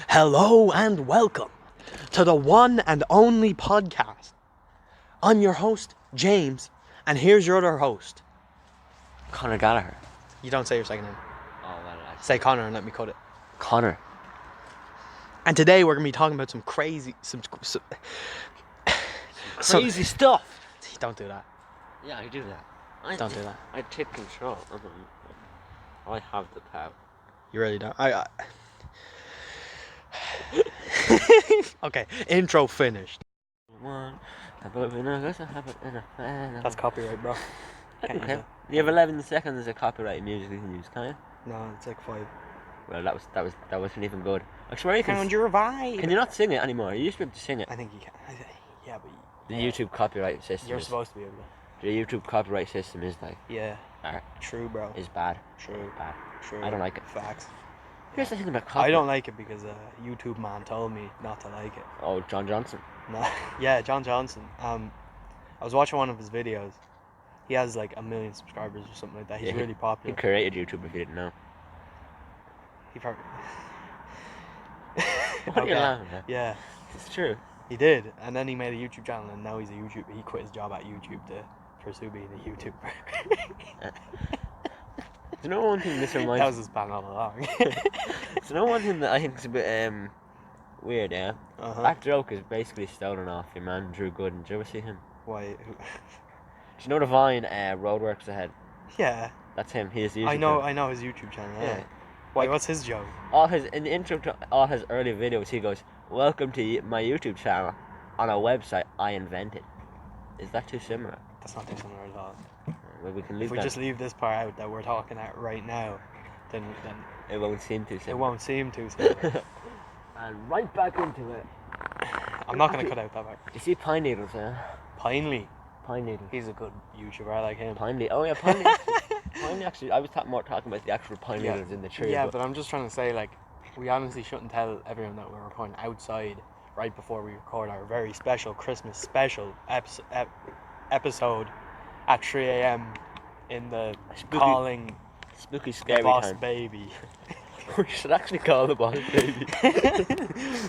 Hello and welcome to the one and only podcast. I'm your host, James, and here's your other host. Conor Gallagher. You don't say your second name. Oh, well, I Say Connor and let me cut it. Conor. And today we're going to be talking about some crazy Crazy stuff. Don't do that. Yeah, I do that. Don't do that. I take control. I have the power. You really don't. Okay, intro finished. That's copyright, bro. Okay. You have 11 seconds of copyright music you can use, can't you? No, it's like 5. Well, that wasn't even good. I swear you can. Found your vibe. Can you not sing it anymore? You used to be able to sing it. I think you can. Yeah, but The YouTube copyright system. you're supposed to be able to. The YouTube copyright system is like. Yeah. True, bro. Is bad. True. Bad. True. I don't like it. Facts. Here's the thing about copyright. I don't like it because a YouTube man told me not to like it. Oh, John Johnson. No. Yeah, John Johnson. I was watching one of his videos. He has like 1 million subscribers or something like that. He's really He popular. created YouTube if you didn't know. He probably. What are you laughing at? Yeah, It's true. he did, and then he made a YouTube channel, and now he's a YouTuber. He quit his job at YouTube to pursue being a YouTuber. Do you know one thing this reminds? That was his plan all along. Do you know one thing that I think is a bit weird? Yeah. Uh-huh. That joke is basically stolen off your man Drew Gooden. Did you ever see him? Why? Do you know the Vine Roadworks Ahead? Yeah. That's him. He is the YouTube I know. channel. I know his YouTube channel. Yeah. Yeah. Why? Like- What's his joke? In the intro to all his early videos, he goes, "Welcome to my YouTube channel on a website I invented." Is that too similar? That's not too similar at all. Well, we can leave If we that. just leave this part out that we're talking at right now, then It won't seem too similar. it won't seem too similar. And right back into it. I'm not gonna cut out that part. You see Pine Needles, yeah? Pinely, Pine Needles. he's a good YouTuber. I like him. Pine Needles. Oh yeah, Pine Needles. Pine actually. I was talking about the actual pine Yeah. needles in the tree. Yeah, but I'm just trying to say, like, we honestly shouldn't tell everyone that we're recording outside right before we record our very special Christmas special episode at 3 a.m. in the Spooky- calling Spooky, the scary boss time. baby. We should actually call the boss baby.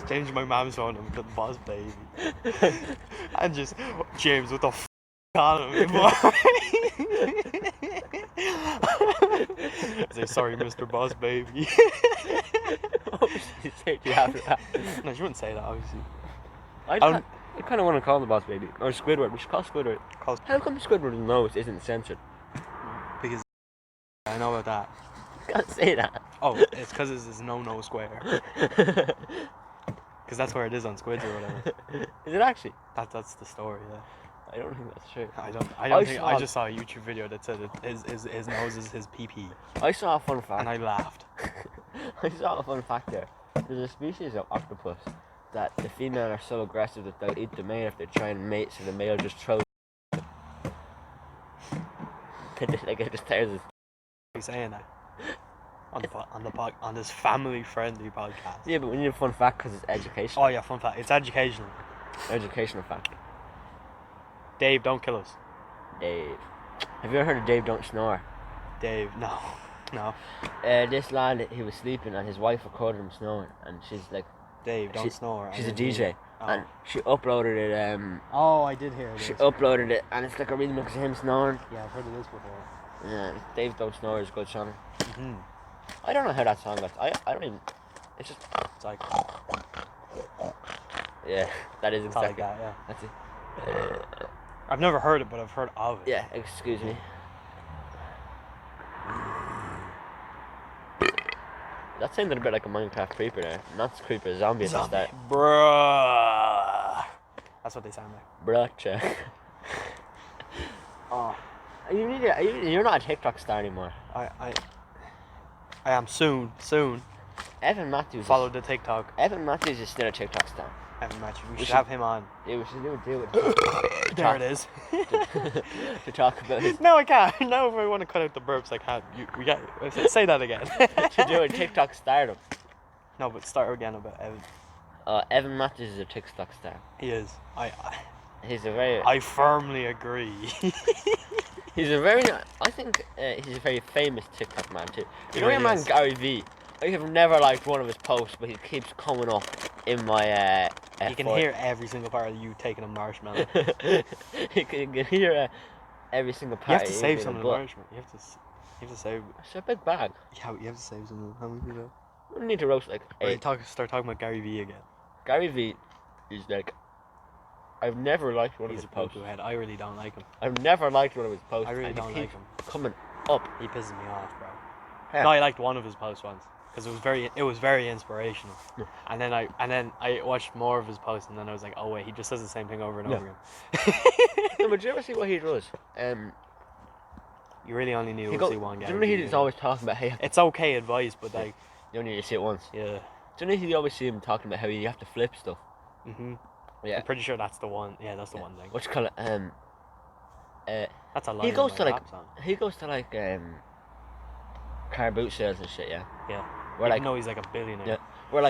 Change my mom's phone and put the boss baby. And just, James, what the f*** calling me, boy? Say, sorry, Mr. Boss Baby. Oh, she said you have that. No, she wouldn't say that, obviously. I kind of want to call the boss baby. Or Squidward. We should call Squidward. How come Squidward knows isn't censored? Because I know about that. You can't say that. Oh, it's because it's no square. Because that's where it is on Squids or whatever. Is it actually? That's the story, yeah. I don't think that's true. I I just saw a YouTube video that said his nose is his pee-pee. I saw a fun fact. And I laughed. I saw a fun fact there. There's a species of octopus that the female are so aggressive that they'll eat the male if they try and mate, so the male just throws. Like it just tears his. He's saying that on this family-friendly podcast. Yeah, but we need a fun fact because it's educational. Oh yeah, fun fact. It's educational. Educational fact. Dave, don't kill us. Dave. Have you ever heard of Dave Don't Snore? Dave, no. This lad, he was sleeping and his wife recorded him snoring, and she's like, Dave, don't snore. she's a DJ, and she uploaded it. Oh, I did hear this. She uploaded it, and it's like a remix of him snoring. Yeah, I've heard of this before. Yeah, Dave Don't Snore is a good song. Mm-hmm. I don't know how that song goes. I don't even. It's just. It's like. Yeah, that is It's not exactly. like that, yeah. That's it. I've never heard it, but I've heard of it. Yeah, excuse me. That sounded a bit like a Minecraft creeper there. Not creeper, zombie at the start. Bruh. That's what they sound like. Bruh, check. Oh. You're not a TikTok star anymore. I am soon. Evan Matthews. Follow the TikTok. Evan Matthews is still a TikTok star. Evan Matthews. We should have him on. Yeah, we should do it. There it is. To talk about his. No, I can't. Now if I want to cut out the burps, I can't. We got. Say that again. To do a TikTok stardom. No, but start again about Evan. Evan Matthews is a TikTok star. He is. He's a very. I firmly agree. He's a very. I think he's a very famous TikTok man too. You know your man is. Gary V. I have never liked one of his posts, but he keeps coming up in my. You can hear every single part of you taking a marshmallow. You can hear every single You part. have to save some of the marshmallow. You have to save. It's a big bag. Yeah, you have to save some. How many people? We need to roast like 8. Right, start talking about Gary Vee again. Gary Vee is like. I've never liked one He's of his a posts. poo-poo head. I really don't like him. I've never liked one of his posts. I really and don't he like keeps him. coming up. He pisses me off, bro. Yeah. No, I liked one of his posts once because it was very inspirational. Yeah. And then I watched more of his posts, and then I was like, oh wait, he just says the same thing over and over again. No, but did you ever see what he does? You really only need to see one guy. Do you know he's always talking about how it's okay advice, but like you only need to see it once. Yeah. Do you know you always see him talking about how you have to flip stuff? Yeah. I'm pretty sure that's the one. Yeah, that's the one thing. What you call it? That's a line. He goes to like song. car boot sales and shit. Yeah. Yeah. We're like, no, he's like a billionaire. Yeah. We're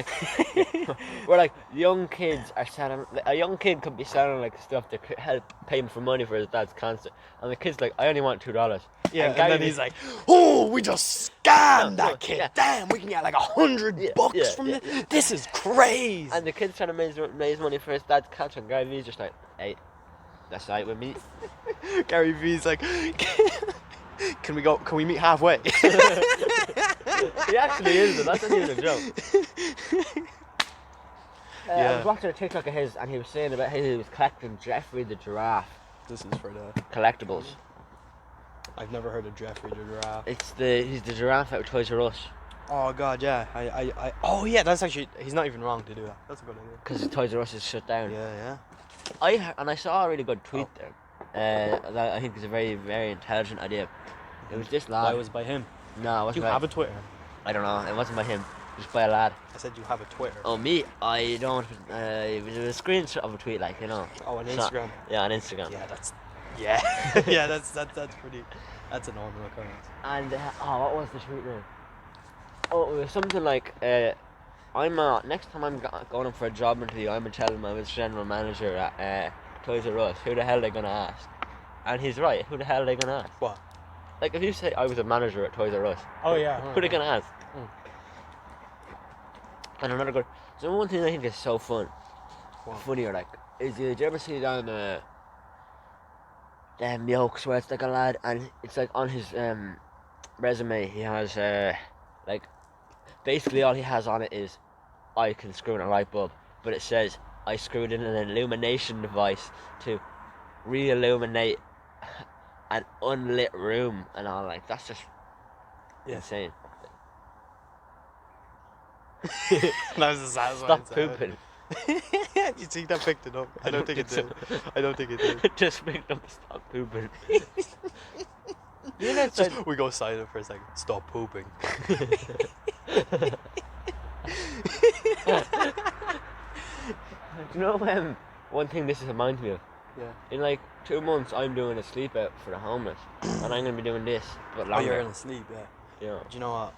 like young kids are selling. A young kid could be selling like stuff to help pay him for money for his dad's cancer, and the kid's like, I only want $2. Yeah, and then he's like, oh, we just scammed that kid. Yeah. Damn, we can get like $100 from this. This is crazy. And the kid's trying to raise money for his dad's cancer, and Gary Vee's just like, hey, that's right with me. Gary Vee's like, can we meet halfway? He actually is, that's not even a joke. I was watching a TikTok of his, and he was saying about how he was collecting Jeffrey the giraffe. This is for the collectibles. I've never heard of Jeffrey the giraffe. He's the giraffe out of Toys R Us. Oh god, yeah. Oh yeah, that's actually, he's not even wrong to do that. That's a good idea. Because Toys R Us is shut down. Yeah. I saw a really good tweet there. That I think is a very, very intelligent idea. It was this lad. Why was it by him? No, it wasn't. Do you have a Twitter? I don't know. It wasn't by him. It was by a lad. I said you have a Twitter. Oh, me? I don't. It was a screenshot of a tweet, like, you know. Oh, on Instagram. Yeah, on Instagram. Yeah, yeah, that's pretty. That's a normal occurrence. And what was the tweet then? Oh, it was something like, I'm next time I'm going in for a job interview, I'm gonna tell him I was general manager at Toys R Us. Who the hell are they gonna ask? And he's right. Who the hell are they gonna ask? What? Like, if you say I was a manager at Toys R Us. Oh yeah. Who are they gonna ask? And another good. So one thing I think is so funnier, like, is did you ever see down them yokes where it's like a lad and it's like on his resume he has like basically all he has on it is I can screw in a light bulb, but it says I screwed in an illumination device to re-illuminate an unlit room and all, like, that's just insane. That was the saddest one. Stop pooping. You think that picked it up? I don't think it did. I don't think it did. Just picked up. Stop pooping. We go silent for a second. Stop pooping. Do you know one thing this reminds me of? Yeah. In like 2 months, I'm doing a sleep out for the homeless, and I'm gonna be doing this, but longer. Oh, you're gonna sleep, yeah. Yeah. Do you know what?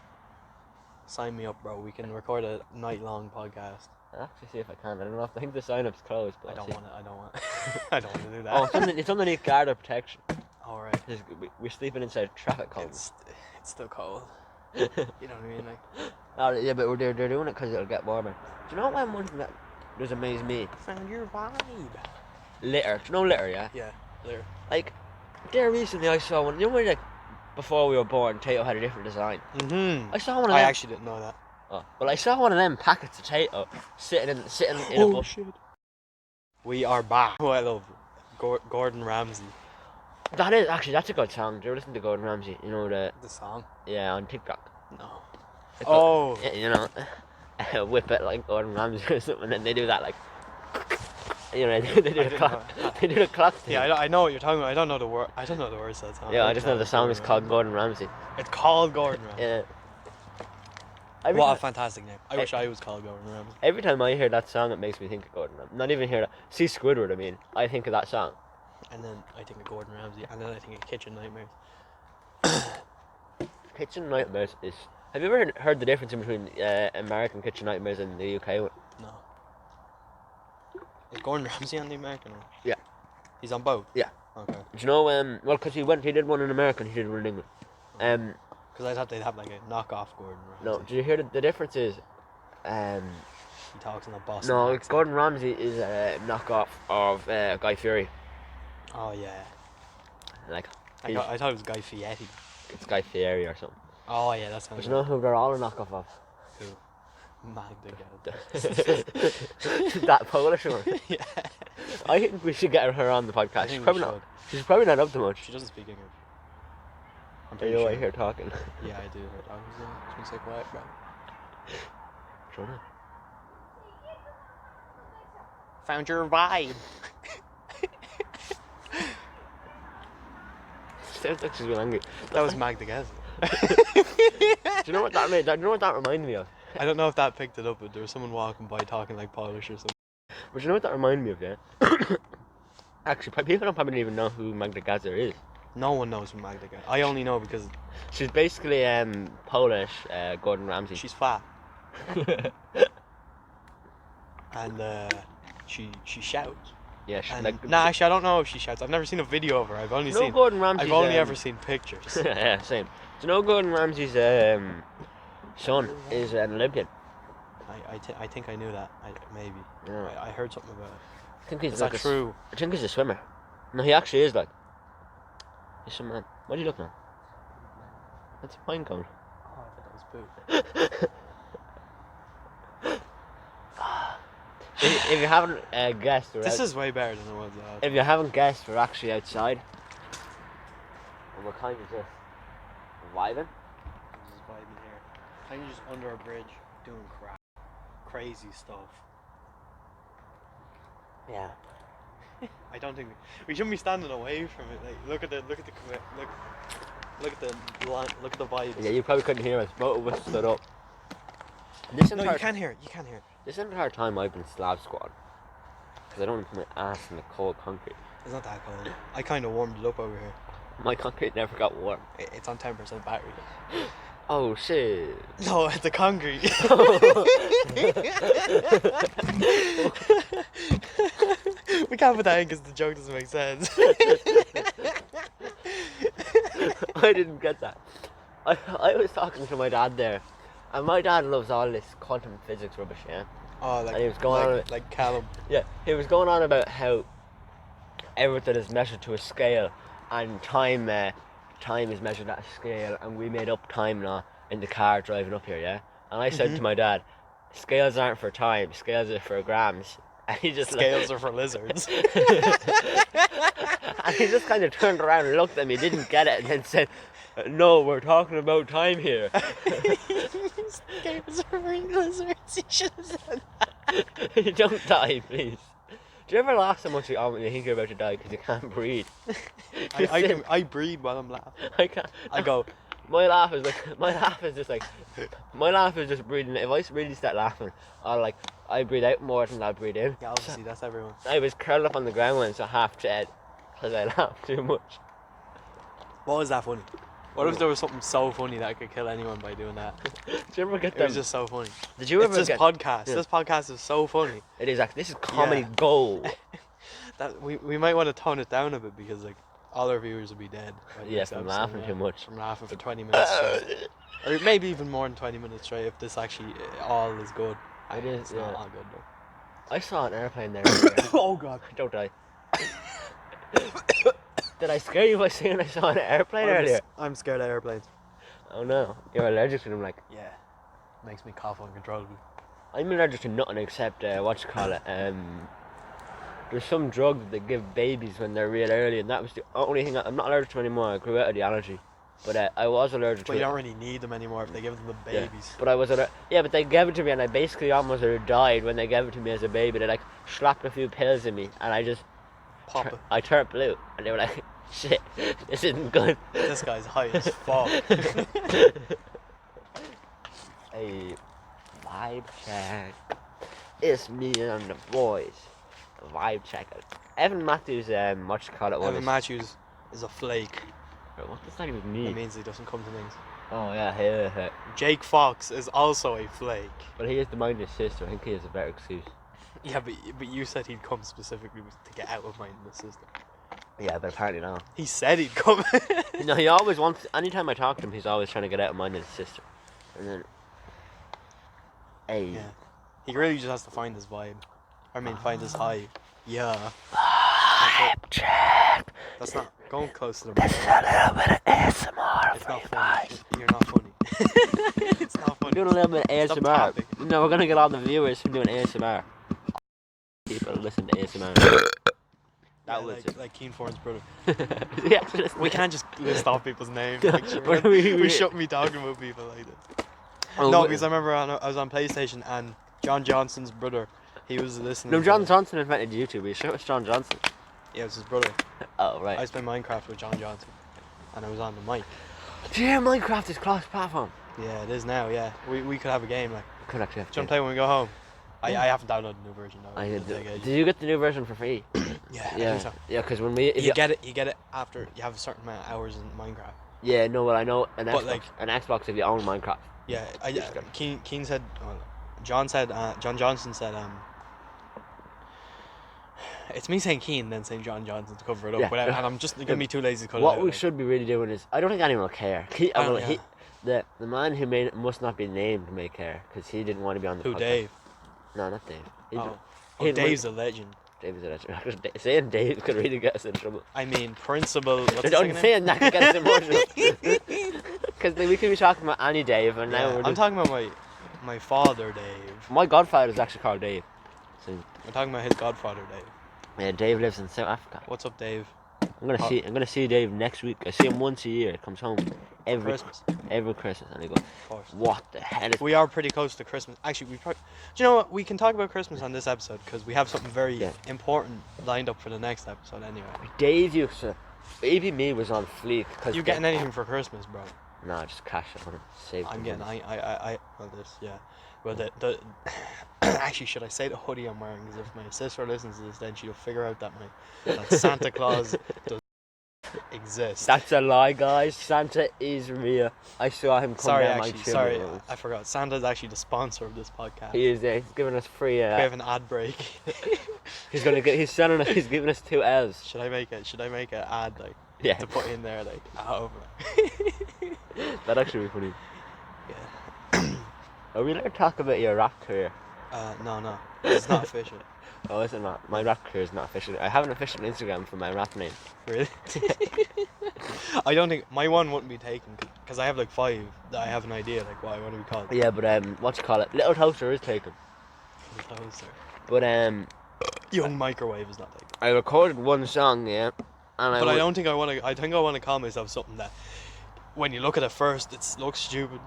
Sign me up, bro. We can record a night-long podcast. I'll actually see if I can. I don't know. I think the sign-up's closed. But I don't want I don't want to do that. Oh, it's underneath guard or protection. All right. We're sleeping inside traffic cones. It's still cold. You know what I mean? Like. Oh, yeah, but they're doing it because it'll get warmer. Do you know one thing that does amaze me? Found your vibe. Litter. Do you know litter? Yeah. Yeah. Litter. Like, there recently I saw one. You know when like before we were born, Tato had a different design. Mm-hmm. I saw one of them. I actually didn't know that. Oh, well, I saw one of them packets of Tato sitting in a book. Shit. We are back. Oh, I love Gordon Ramsay. That's a good song. Do you listen to Gordon Ramsay? You know the song? Yeah, on TikTok. No. Yeah, you know, whip it like Gordon Ramsay or something, and then they do that like. You know, they do the clock. They do the clock thing. Yeah, I know what you're talking about. I don't know the word. I don't know the words to that song. Yeah, I just know the song is called Gordon Ramsay. It's called Gordon Ramsay. Yeah. What a fantastic name. I wish I was called Gordon Ramsay. Every time I hear that song, it makes me think of Gordon Ramsay. Not even hear that. See Squidward, I mean. I think of that song. And then I think of Gordon Ramsay. And then I think of Kitchen Nightmares. Kitchen Nightmares is... Have you ever heard the difference in between American Kitchen Nightmares and the UK one? No. Is Gordon Ramsay on the American one? Yeah. He's on both? Yeah. Okay. Do you know, well, because he did one in America and he did one in England. Because I thought they'd have like a knockoff Gordon Ramsay. No, did you hear the difference is? He talks in a Boston No, accent. Gordon Ramsay is a knockoff of Guy Fieri. Oh yeah. Like, I thought it was Guy Fieri. it's Guy Fieri or something. Oh yeah, that sounds. But you know who they're all a knockoff of? Who? Magda. That Polish one. Yeah. I think we should get her on the podcast. I think we should. She's probably not up to much. She doesn't speak English. I'm You pretty know, sure. I hear talking. Yeah, I do hear talking. It's been so quiet, bro. Sure. Found your vibe. Sounds like she's been angry. That was Magda Gessler. Do you know what that made? Do you know what that reminded me of? I don't know if that picked it up, but there was someone walking by talking like Polish or something. But you know what that reminded me of, yeah? Actually, people don't probably even know who Magda Gessler is. No one knows who Magda Gessler. I only know because She's basically Polish Gordon Ramsay. she's fat and she shouts. Yeah, she's And like... nah, actually, I don't know if she shouts. I've never seen a video of her. I've only seen. Gordon Ramsay's, I've only ever seen pictures. yeah, same. Do you know Gordon Ramsay's son is an Olympian? I think I knew that. Maybe. Yeah. I heard something about it. I think he's Is like that true? I think he's a swimmer. No, he actually is like. He's some man. What are you looking at? That's a pine cone. Oh, I thought that was poo. If you haven't guessed, This is way better than it was. If you haven't guessed, we're actually outside. And we're kind of just vibing. Just vibing here. I'm just under a bridge doing crap, crazy stuff. Yeah. I don't think we shouldn't be standing away from it. Like, look at the line, look at the vibes. Yeah, you probably couldn't hear us. Both of us stood up. This No, entire you can't hear it. You can't hear it. This entire time I've been slab squatting because I don't want to put my ass in the cold concrete. It's not that cold. I kind of warmed it up over here. My concrete never got warm. It's on 10% battery. Oh shit! No, it's the concrete. We can't put that in because the joke doesn't make sense. I didn't get that. I was talking to my dad there, and my dad loves all this quantum physics rubbish, yeah? Oh, like, And he was going on like Callum. Yeah, he was going on about how everything is measured to a scale, and time is measured at a scale, and we made up time now in the car driving up here, yeah? And I said to my dad, scales aren't for time, scales are for grams. And he just Scales are for lizards. And he just kind of turned around and looked at me, didn't get it, and then said, no, we're talking about time here. Scales are for lizards. You should have said that. Don't die, please. Do you ever laugh so much when you think you're about to die because you can't breathe? I breathe while I'm laughing. I can't. I go. My laugh is just breathing. If I really start laughing, I breathe out more than I breathe in. Yeah, obviously that's everyone. I was curled up on the ground once, so half dead, because I laughed too much. What was that funny? What if there was something so funny that I could kill anyone by doing that? Did you ever get It them? was just so funny. Did you ever It's this get podcast. Yeah. This podcast is so funny It is actually. This is comedy Yeah. gold. that we might want to tone it down a bit because like all our viewers will be dead. by the Yeah, next from episode, laughing too much. From laughing for 20 minutes straight. Or maybe even more than 20 minutes straight if this actually all is good. It is, It's not yeah. all good though. I saw an airplane there. earlier. Oh god. Don't die. Did I scare you by saying I saw an airplane earlier? I'm scared of airplanes. Oh no, you're allergic to them. Like, Yeah. Makes me cough uncontrollably. I'm allergic to nothing except what you call it. There's some drug that they give babies when they're real early, and that was the only thing. I'm not allergic to anymore. I grew out of the allergy, but I was allergic But to you it. don't really need them anymore if they give them the Yeah. babies. But I was but they gave it to me, and I basically almost died when they gave it to me as a baby. They like slapped a few pills in me, and I just Pop it. I turned blue, and they were like, "Shit, this isn't good." This guy's high as fuck. Hey, vibe check. It's me and the boys. Vibe checker. Evan Matthews, what you call it? Evan Matthews is a flake. What does that even That mean? means he doesn't come to things. Oh yeah. Jake Fox is also a flake. But he is the minded sister. I think he has a better excuse. Yeah, but you said he'd come specifically to get out of minding the system. Yeah, but apparently not. He said he'd come. No, he always wants. Anytime I talk to him, he's always trying to get out of mine and his sister. And then, hey. Yeah. He really just has to find his vibe. I mean, find his high. Yeah. Vibe check. That's not going close to the This is a little bit of ASMR. It's not funny. You're not funny. It's not funny. We're doing a little bit of Stop ASMR. tapping. No, we're gonna get all the viewers from doing ASMR. People listen to ASMR. That was like Keen Forn's brother. Yeah, We can't just list off people's names. Like, we shouldn't be talking about people like this. No, because I remember I was on PlayStation and John Johnson's brother, he was listening. No, John Johnson invented YouTube. Are you sure it was John Johnson? Yeah, it was his brother. Oh, right. I played Minecraft with John Johnson, and I was on the mic. Yeah, Minecraft is cross-platform. Yeah, it is now. Yeah, we could have a game like. Could actually have. Do you want to play when we go home? I haven't downloaded the new version though. Did you get the new version for free? Yeah, I Yeah, think so. yeah, because when we You get it after you have a certain amount of hours in Minecraft. Yeah, no, well I know an But, Xbox. like- An Xbox if you own Minecraft. Yeah, Keen said, John Johnson said, it's me saying Keen then saying John Johnson to cover it up, Yeah. and I'm just gonna be too lazy to cut it What out. we like. should be really doing is, I don't think anyone will care. Yeah. The man who made it must not be named may care because he didn't want to be on the Who, podcast. Dave? No, not Dave. Dave's a legend. Dave is a legend. Saying Dave could really get us in trouble. I mean, Principal. What's his Don't second name? saying that could get us emotional. Because we could be talking about any Dave, and now Yeah, we're I'm just, talking about my father, Dave. my godfather is actually called Dave. So I'm talking about his godfather, Dave. yeah, Dave lives in South Africa. What's up, Dave? I'm gonna see Dave next week. I see him once a year. He comes home every Christmas. every Christmas, and I go, Of course. what the hell is? We are pretty close to Christmas. Actually, do you know what? We can talk about Christmas on this episode because we have something very important lined up for the next episode anyway. Dave used to, baby me was on fleek. Cause You getting anything for Christmas, bro? Nah, just cash. I want to save. I'm the getting, money. well, this, yeah. Well, the actually, should I say the hoodie I'm wearing? Because if my sister listens to this, then she'll figure out that that Santa Claus does exist. That's a lie, guys. Santa is real. I saw him come down my chimney. Sorry, I forgot. Santa's actually the sponsor of this podcast. He is there. He's giving us free. We have an ad break. He's gonna get. He's selling us. He's giving us 2 L's. Should I make an ad like Yeah. to put in there like over? That'd actually be funny. Yeah. Are we allowed to talk about your rap career? No, it's not official. Oh, is it not? My rap career is not official. I have an official Instagram for my rap name. Really? I don't think my one wouldn't be taken because I have like 5 that I have an idea like what I want to be called. Yeah, but what you call it? Little Toaster is taken. Closer. But Young Microwave is not taken. I recorded one song, yeah, and But I don't think I want to. I think I want to call myself something that, when you look at it first, it looks stupid.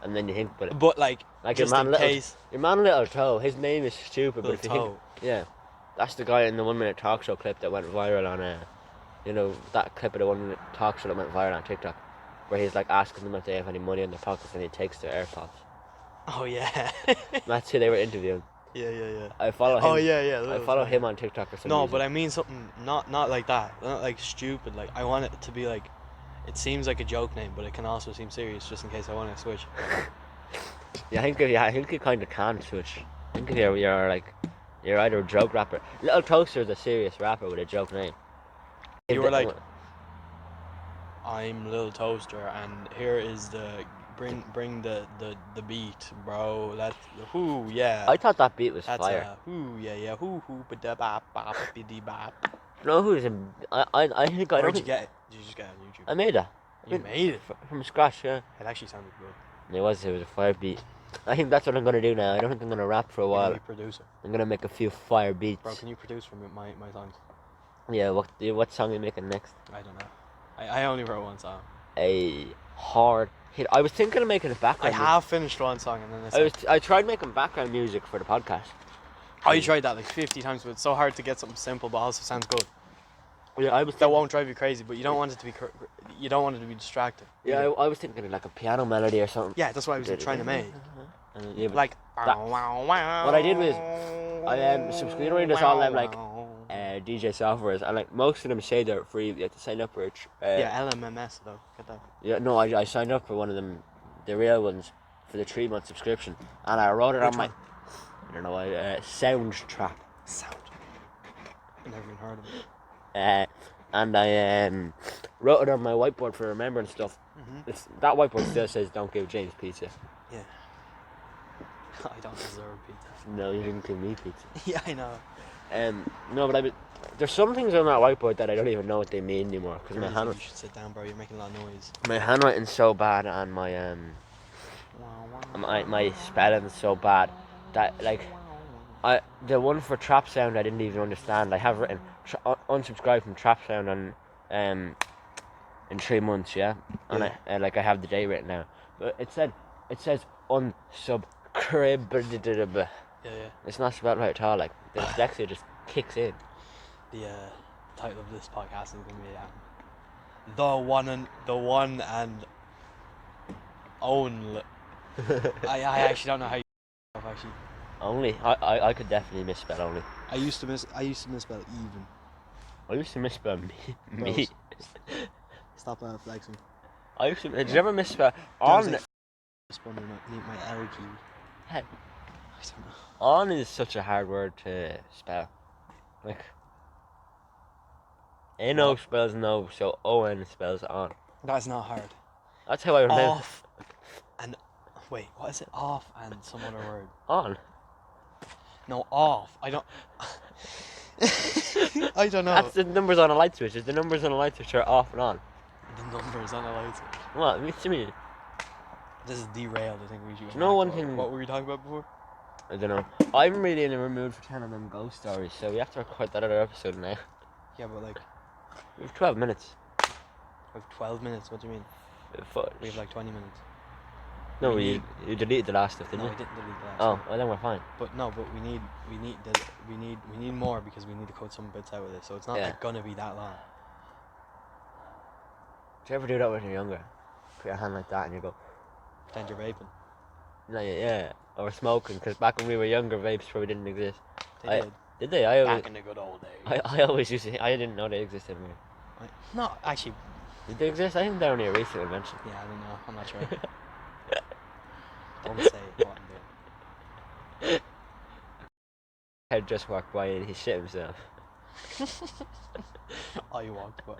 And then you think, But like like just your man in Little, case. your man Little Toe. His name is stupid, but if you Little think, Toe. yeah, that's the guy in the 1 minute talk show clip that went viral on you know, that clip of the 1 minute talk show that went viral on TikTok, where he's like asking them if they have any money in their pockets and he takes their AirPods. Oh yeah. That's who they were interviewing. Yeah. I follow him. Oh yeah. I follow him on TikTok for some reason. No, but I mean something not like that. Not like stupid. Like I want it to be like, it seems like a joke name, but it can also seem serious just in case I want to switch. Yeah, I think you kind of can switch. I think if you're like, you're either a joke rapper. Little Toaster is a serious rapper with a joke name. You were like, I'm Little Toaster, and here is the bring the beat, bro. Let's yeah. I thought that beat was That's fire. yeah ba da ba ba biddy bap. No, who's in? I think I Where'd don't. you get it? Did you just get it on YouTube? I made that. You made it. From scratch, yeah. It actually sounded good. It was a fire beat. I think that's what I'm gonna do now. I don't think I'm gonna rap for a You're while. gonna be producer. I'm gonna make a few fire beats. Bro, can you produce for my songs? Yeah, what song are you making next? I don't know. I only wrote one song. A hard hit. I was thinking of making a I background. have finished one song and then I tried making background music for the podcast. I tried that like 50 times, but it's so hard to get something simple but also sounds good. Yeah, I was. That won't drive you crazy, but you don't want it to be you don't want it to be distracting. Yeah, I was thinking of like a piano melody or something. Yeah, that's what I was trying to make. Yeah, Like what I did was I subscribed to all them like DJ softwares, and like most of them say they're free. You have to sign up for it. yeah, LMMS though. Get that. Yeah, no, I signed up for one of them, the real ones, for the 3-month subscription, and I wrote it on my, I don't know, Soundtrap. Sound. I never even heard of it. and I wrote it on my whiteboard for remembering stuff. That whiteboard still says "Don't give James pizza." Yeah. I don't deserve pizza. No, you didn't give me pizza. Yeah, I know. No, but there's some things on that whiteboard that I don't even know what they mean anymore because You should sit down, bro. You're making a lot of noise. my handwriting's so bad and my spelling's so bad that the one for trap sound I didn't even understand. I have written unsubscribe from trap sound on in 3 months, yeah, and Yeah. I have the day written now, but it says unsubscribe. Yeah. It's not spelled right at all. Like the dyslexia just kicks in. The title of this podcast is gonna be the one and only. I actually don't know how you actually. Only I could definitely misspell only. I used to misspell even. I used to misspell me. Bro, stop flexing. Did you ever misspell on? Responding my L key. Hey. I don't know. On is such a hard word to spell. Like N-O spells no, so O-N spells on. That's not hard. That's how I remember. Off and wait, what is it? Off and some other word. On. No, off. I don't. I don't know. That's the numbers on a light switch. The numbers on a light switch are off and on. The numbers on the light switch. What? What do you mean? This is derailed. I think we should. You know one thing. What were we talking about before? I don't know. I'm really in a mood for telling them ghost stories, so we have to record that other episode now. Yeah, but like. We have 12 minutes. We have 12 minutes. What do you mean? We have like 20 minutes. No, you deleted the last stuff, didn't No, you? we didn't delete the last. Oh, one. well then we're fine. But no, but we need more because we need to cut some bits out of this. So it's not like gonna be that long. Did you ever do that when you're younger? Put your hand like that and you go. Pretend you're vaping. No, yeah, or smoking. Because back when we were younger, vapes probably didn't exist. They did. Did they? Back in the good old days. I always used to. I didn't know they existed anymore. No, actually. Did they exist? I think they're only a recent invention. Yeah, I don't know. I'm not sure. Don't say what I'm doing. Head just walked by and he shit himself. I walked by.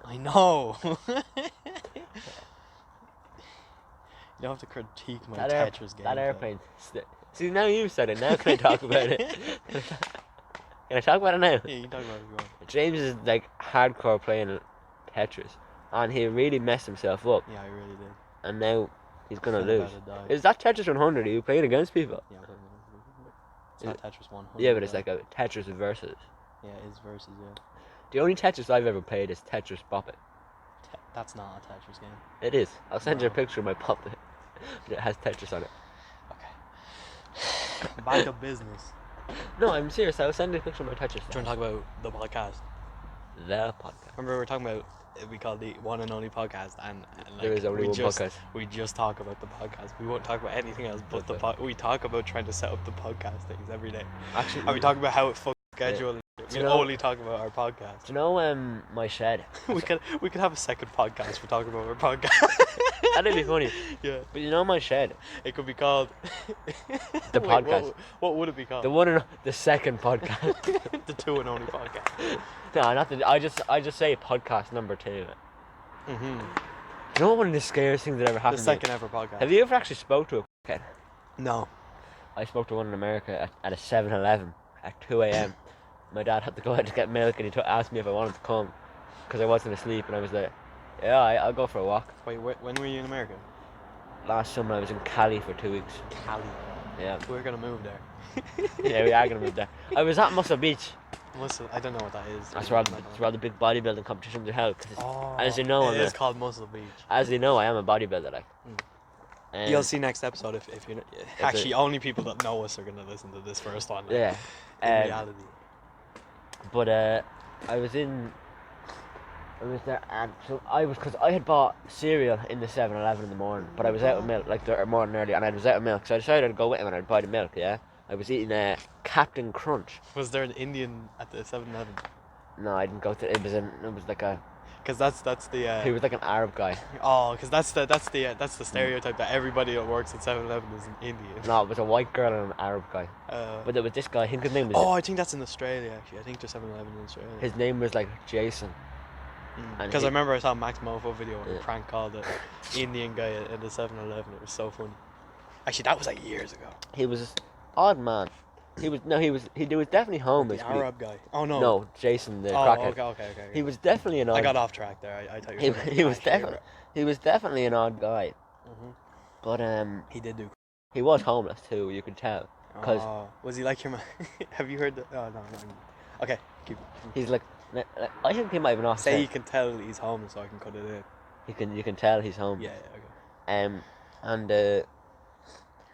I know. You don't have to critique my Tetris game. That airplane. See, now you've said it. Now can I talk about it? Can I talk about it now? Yeah, you can talk about it if you want. James is like hardcore playing Tetris, and he really messed himself up. Yeah, I really did. And now he's gonna I'm lose. about to die. Is that Tetris 100? Are you playing against people? Yeah, it's not Tetris 100. Yeah, but it's like a Tetris versus. Yeah, it's versus, yeah. The only Tetris I've ever played is Tetris Pop It. That's not a Tetris game. It is. I'll send you a No. picture of my Pop It. It has Tetris on it. Okay. Back to business. No, I'm serious. I'll send you a picture of my Tetris. Do you want to talk about the podcast? The podcast. Remember we were talking about we called the one and only podcast, and like, There is only one podcast. We just talk about the podcast. We won't talk about anything else but we talk about trying to set up the podcast things every day. Actually, And we talk about how it fucks schedule. And Do we you know- only talk about our podcast. Do you know my shed? we could have a second podcast for talking about our podcast. That'd be funny. Yeah, But you know my shed? it could be called The Wait, podcast. What would it be called? The second podcast. The two and only podcast. No, not the. I just say podcast number 2. Mm-hmm. Do you know one of the scariest things that ever The happened? second ever podcast. Have you ever actually spoke to a kid? No. I spoke to one in America at a 7-Eleven at 2 a.m. My dad had to go out to get milk, and he asked me if I wanted to come because I wasn't asleep, and I was like, "Yeah, I'll go for a walk." Wait, when were you in America? Last summer I was in Cali for 2 weeks. Cali. Yeah. We're gonna move there. Yeah, we are gonna move there. I was at Muscle Beach. Muscle. I don't know what that is. That's where the big bodybuilding competitions are held. 'Cause Oh, as you know, it is called Muscle Beach. as you know, I am a bodybuilder. Like. You'll see next episode if you're actually only people that know us are gonna listen to this first one. Like, Yeah. In reality. But I was there, and so because I had bought cereal in the 7-Eleven in the morning, but I was out of milk like the morning early, and I was out of milk, so I decided I'd go with him and I'd buy the milk. Yeah, I was eating Captain Crunch. Was there an Indian at the 7-Eleven? No, I didn't go to. It was like a. Because that's the He was like an Arab guy. because that's the stereotype that everybody that works at 7-Eleven is an Indian. No, it was a white girl and an Arab guy. But there was this guy. I think his name was. Oh, I think that's in Australia actually. I think there's 7-Eleven in Australia. His name was like Jason. Because I remember I saw a Max Mofo video where Yeah. he prank called the Indian guy at the 7-Eleven. It was so funny. Actually, that was like years ago. He was an odd man. He was definitely homeless. The but he- Arab guy. Oh no. No, Jason the Oh, crackhead. okay. He was definitely an odd. I got off track there. I thought you He, were talking he about was Ash Taylor. definitely an odd guy. Mhm. But He did do. he was homeless too. You could tell. 'Cause- Oh, was he like your man? Have you heard the? Oh no. Okay, keep. He's like I think he might have not Say you can tell he's homeless, so I can cut it in. you can tell he's homeless. Yeah. Okay. And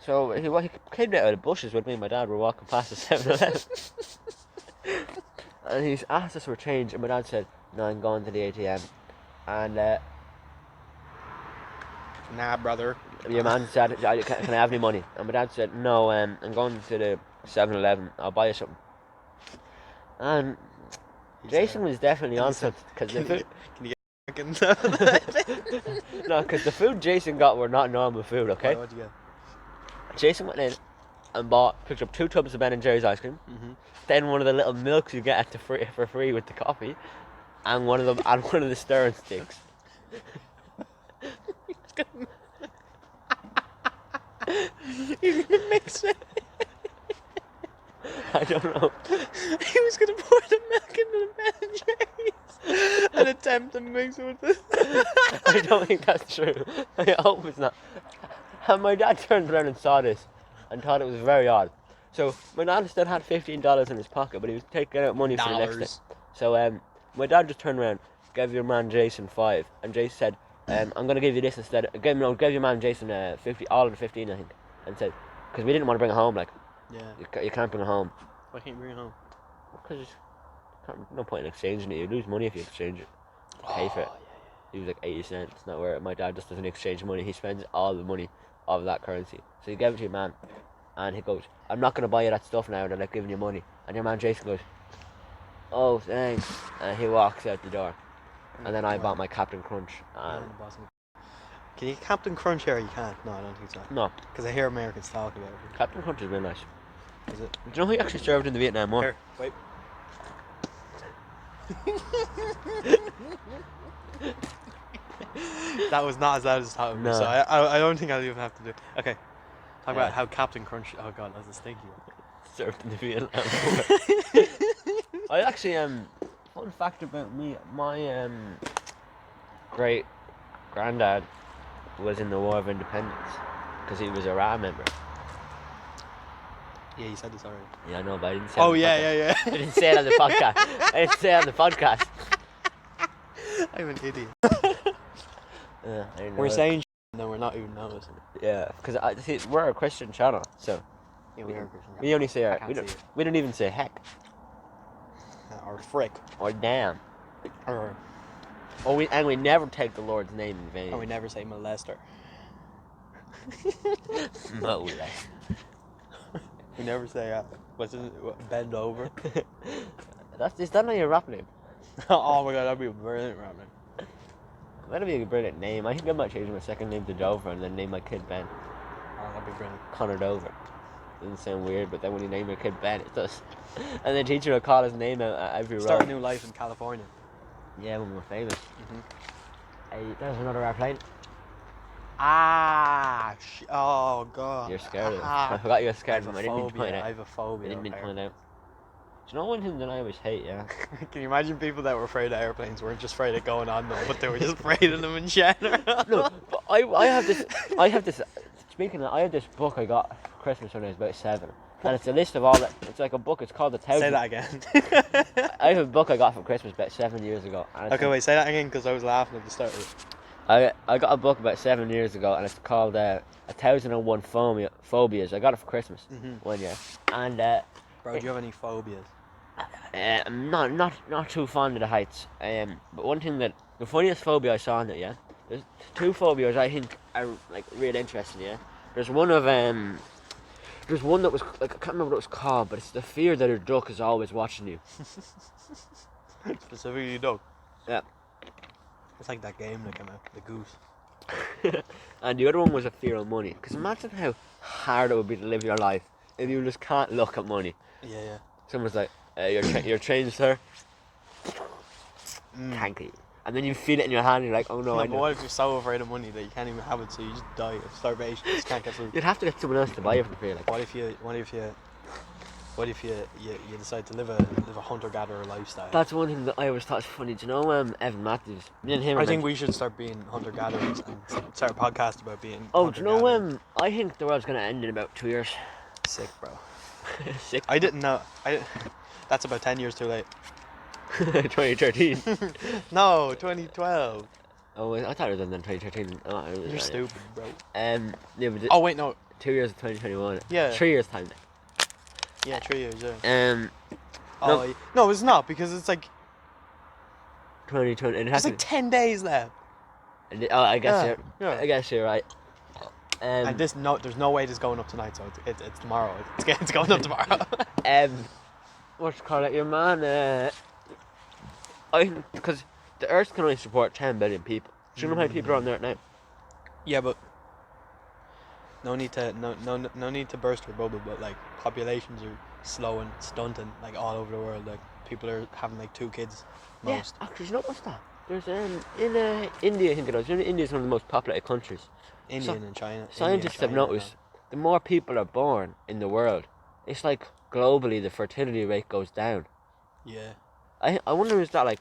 so he came out of the bushes with me and my dad were walking past the 7-Eleven. And he's asked us for change, and my dad said, "No, I'm going to the ATM." And Nah, brother. your man said, "Can I have any money?" And my dad said, "No, I'm going to the 7-Eleven. I'll buy you something." And Jason was definitely on something because the food. Can you get fucking No, because the food Jason got were not normal food. Okay. What'd you get? Jason went in and picked up 2 tubs of Ben and Jerry's ice cream, Mm-hmm. then one of the little milks you get at for free with the coffee, and one of the stirring sticks. He's gonna mix it. I don't know. He was gonna pour the milk into the Ben and Jerry's and attempt to mix it with the. I don't think that's true. I hope it's not. And my dad turned around and saw this and thought it was very odd. So my dad still had $15 in his pocket, but he was taking out money for the next day. So my dad just turned around, gave your man Jason 5, and Jason said, "I'm gonna give you this instead." Gave your man Jason 50, all of the 15, I think, and said, because we didn't want to bring it home. Like Yeah. you can't bring it home Why can't you bring it home? because no point in exchanging it. You lose money if you exchange it. Pay for it. He was like 80 cents. Not where my dad just doesn't exchange money. He spends all the money of that currency. So he gave it to your man, and he goes, "I'm not gonna buy you that stuff now that I've given you money." And your man Jason goes, "Oh, thanks," and he walks out the door. And then I bought my Captain Crunch. And Can you Captain Crunch here? You can't. No, I don't think so. no, Because I hear Americans talk about it. Captain Crunch is really nice. Is it? Do you know who actually served in the Vietnam War? Here, wait. That was not as loud as talking. No. So I don't think I'll even have to do. Okay. Talk Yeah. about how Captain Crunch. Oh god, that's a stinky one. Served in the Vietnam War. I actually fun fact about me, my great granddad was in the War of Independence because he was a RA member. Yeah, you said this already. Yeah, I know, but I didn't say. Oh it on the yeah. podcast. I didn't say it on the podcast. I didn't say it on the podcast. I'm an idiot. Yeah, I didn't know We're it. saying and then we're not even noticing. Yeah, because we're a Christian channel, so Yeah, we are Christian. we only say I our, can't we don't even say heck Or frick. or damn. Or We never take the Lord's name in vain. and we never say molester. No. We never say what's it? Bend over. Is that not your rap name? Oh my god, that'd be a brilliant rap name. That'd be a brilliant name. I think I might change my second name to Dover and then name my kid Ben. Oh, that'd be brilliant. Connor Dover. Doesn't sound weird, but then when you name your kid Ben, it does. And the teacher will call his name out at every Start a row. new life in California. Yeah, when we're famous. Mhm. Hey, there's another airplane. Oh god. You're scared of it. I forgot you were I scared have of a him. I didn't mean to point phobia. out. I have a I phobia. didn't mean of to point air- out. Do you know one thing that I always hate, yeah? Can you imagine people that were afraid of airplanes weren't just afraid of going on them, but they were just afraid of them in general? No, but I have this, speaking of, I have this book I got for Christmas when I was about 7. And it's a list of all that, it's like a book, it's called The Thousand. Say that again. I have a book I got for Christmas about 7 years ago. And it's Okay, wait, say that again because I was laughing at the start of it. I got a book about 7 years ago and it's called 1001 Phobias. I got it for Christmas one year. And Bro, do you have any phobias? I'm not too fond of the heights. But one thing that, the funniest phobia I saw in it, yeah? There's 2 phobias I think are like real interesting, yeah? There's one that was, like, I can't remember what it was called, but it's the fear that a duck is always watching you. Specifically dog. Yeah. It's like that game that came out, the Goose. And the other one was a fear of money. Because imagine how hard it would be to live your life if you just can't look at money. Yeah. Someone's like, your change, sir. Mm. Thank you. And then you feel it in your hand and you're like, oh no, I But know. what if you're so afraid of money that you can't even have it, so you just die of starvation? You just can't get food. You'd have to get someone else to buy it for free. Like. What if you decide to live a hunter-gatherer lifestyle? That's one thing that I always thought was funny. Do you know Evan Matthews? Me and him. I think we should start being hunter-gatherers and start a podcast about being. Oh, do you know hunter-gatherers. I think the world's gonna end in about 2 years. Sick, bro. Sick. I didn't know. That's about 10 years too late. 2013. No, 2012. Oh, I thought it was in 2013. Oh, You're stupid, bro. Yeah, but Oh wait, no. 2 years of 2021. Yeah. 3 years time. Yeah, 3 years. Yeah. No. No, it's not because it's like 2020. It it's has like 10 days left. Oh, I guess Yeah. I guess you're right. And there's no way this is going up tonight, so it's tomorrow. It's going up tomorrow. What you call it? Your man. Because the Earth can only support 10 billion people. Do you know how many people are on there now? Yeah, but no need to burst your bubble. But like populations are slowing, stunting like all over the world. Like people are having like 2 kids. Most. Yeah, actually, you know what's that? There's in India, I think it is. You know, India is one of the most populated countries. Indian and China. Scientists have noticed the more people are born in the world, it's like globally the fertility rate goes down. Yeah. I wonder, is that like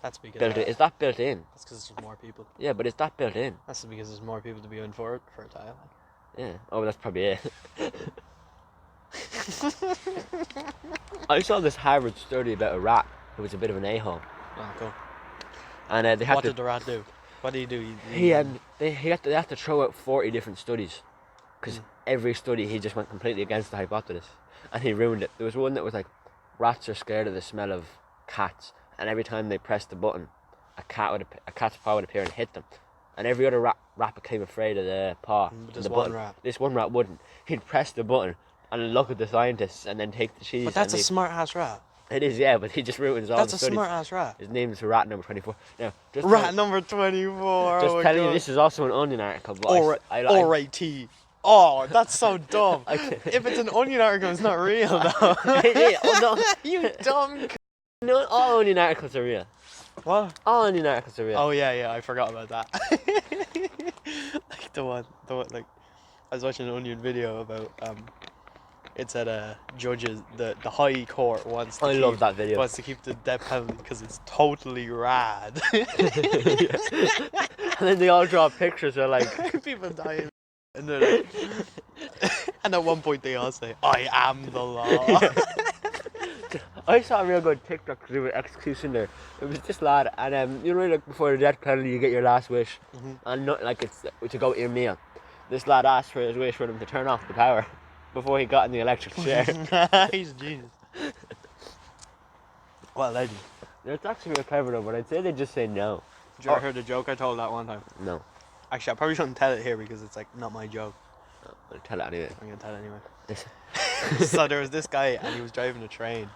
That's because built in? Is that built in? That's because there's more people. Yeah, but is that built in? That's because there's more people to be fertile. Yeah. Oh, that's probably it. I saw this Harvard study about a rat who was a bit of an a-hole. Oh, cool. And they had What did the rat do? What did he do? they had to throw out 40 different studies, because every study he just went completely against the hypothesis, and he ruined it. There was one that was like, rats are scared of the smell of cats, and every time they pressed the button, a cat's paw would appear and hit them, and every other rat became afraid of the paw. But this the one button. rat. This one rat wouldn't. He'd press the button and look at the scientists and then take the cheese. But that's a smart ass rat. It is, yeah, but he just ruins all That's the a studies. smart ass rat. His name is rat number 24. Now, just Rat number 24. just oh telling you, God. this is also an Onion article. But R-A-T. Oh, that's so dumb. Okay. If it's an Onion article, it's not real though. Oh, no. You dumb. No, all Onion articles are real. What? All Onion articles are real. Oh yeah, I forgot about that. Like the one, like I was watching an Onion video about it said judges the High Court wants to love that video. wants to keep the death penalty because it's totally rad. And then they all draw pictures. They're like, People dying, and they're like, and at one point they all say, "I am the law." I saw a real good TikTok to do with execution there. It was this lad, and you know, like before the death penalty, you get your last wish, and not like it's to go to your meal. This lad asked for his wish for them to turn off the power before he got in the electric chair. He's a genius. What a legend. It's actually real clever though, but I'd say they just say no. Did you ever hear the joke I told that one time? No. Actually, I probably shouldn't tell it here because it's like not my joke. I'll tell it anyway. I'm gonna tell it anyway. So there was this guy and he was driving a train,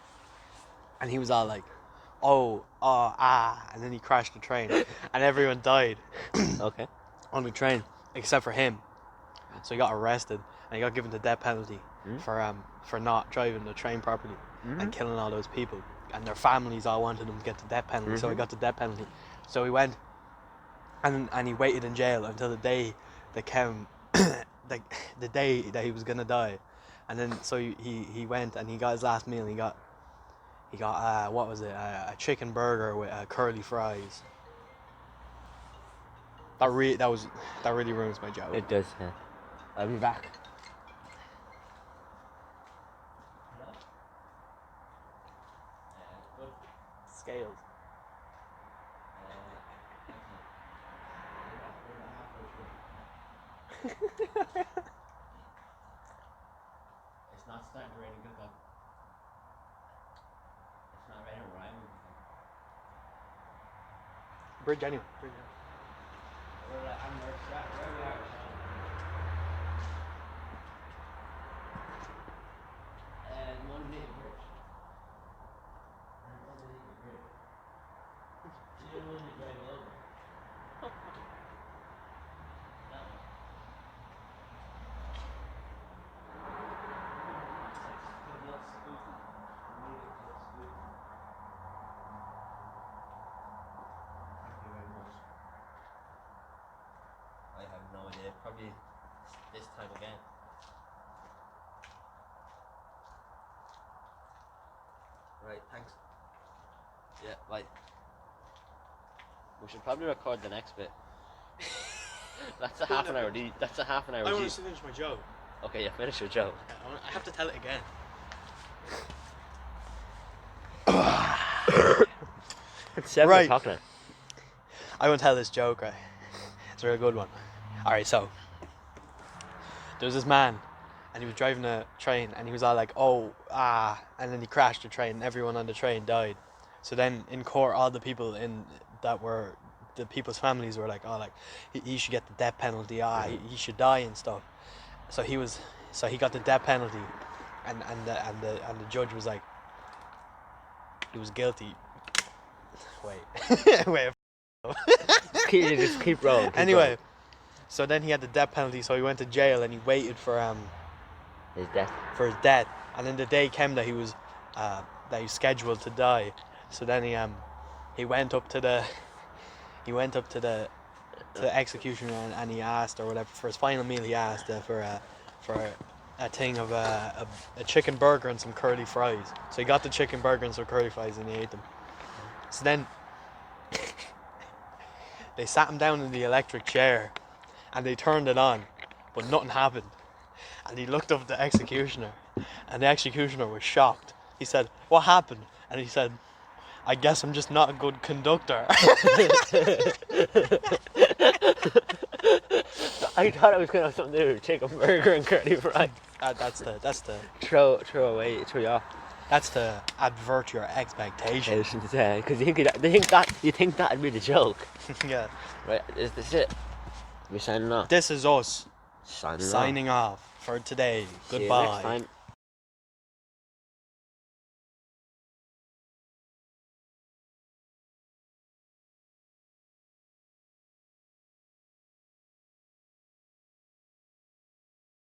and he was all like, and then he crashed the train, and everyone died Okay. on the train except for him. So he got arrested and he got given the death penalty for not driving the train properly and killing all those people. And their families all wanted him to get the death penalty, so he got the death penalty. So he went and he waited in jail until the day that came, the day that he was gonna die. And then so he went and he got his last meal. He got what was it? A chicken burger with curly fries. That really ruins my joke. It does. Yeah. I'll be back. Scales. It's not starting to rain in Gilgal. It's not raining where I'm Bridge anyway. where we are. Monday Bridge. Monday Bridge. You know Monday Bridge. idea. Probably this time again. Right, thanks. Yeah, right. We should probably record the next bit. That's a half an hour. That's a half an hour. I want to finish my joke. Okay, yeah, finish your joke. I have to tell it again. It's 7 Right. o'clock now. I want to tell this joke, right? It's a real good one. Alright, so there was this man and he was driving a train and he was all like, and then he crashed the train and everyone on the train died. So then in court all the people the people's families were like, he should get the death penalty, he should die and stuff. So he got the death penalty and the judge was like, he was guilty. Wait. Just keep rolling. Anyway, so then he had the death penalty, so he went to jail and he waited for his death. For his death, and then the day came that he was scheduled to die. So then he went up to the executioner and he asked, or whatever, for his final meal he asked for a thing of a chicken burger and some curly fries. So he got the chicken burger and some curly fries and he ate them. So then they sat him down in the electric chair and they turned it on, but nothing happened. And he looked up at the executioner and the executioner was shocked. He said, "What happened?" And he said, "I guess I'm just not a good conductor." I thought it was going to have something to do with chicken burger and curly fries. That's the Throw you off. That's to advert your expectations. Because you think that'd be the joke. Yeah. Right, is this it? We signing off. This is us Signing signing off for today. See you Goodbye. next time.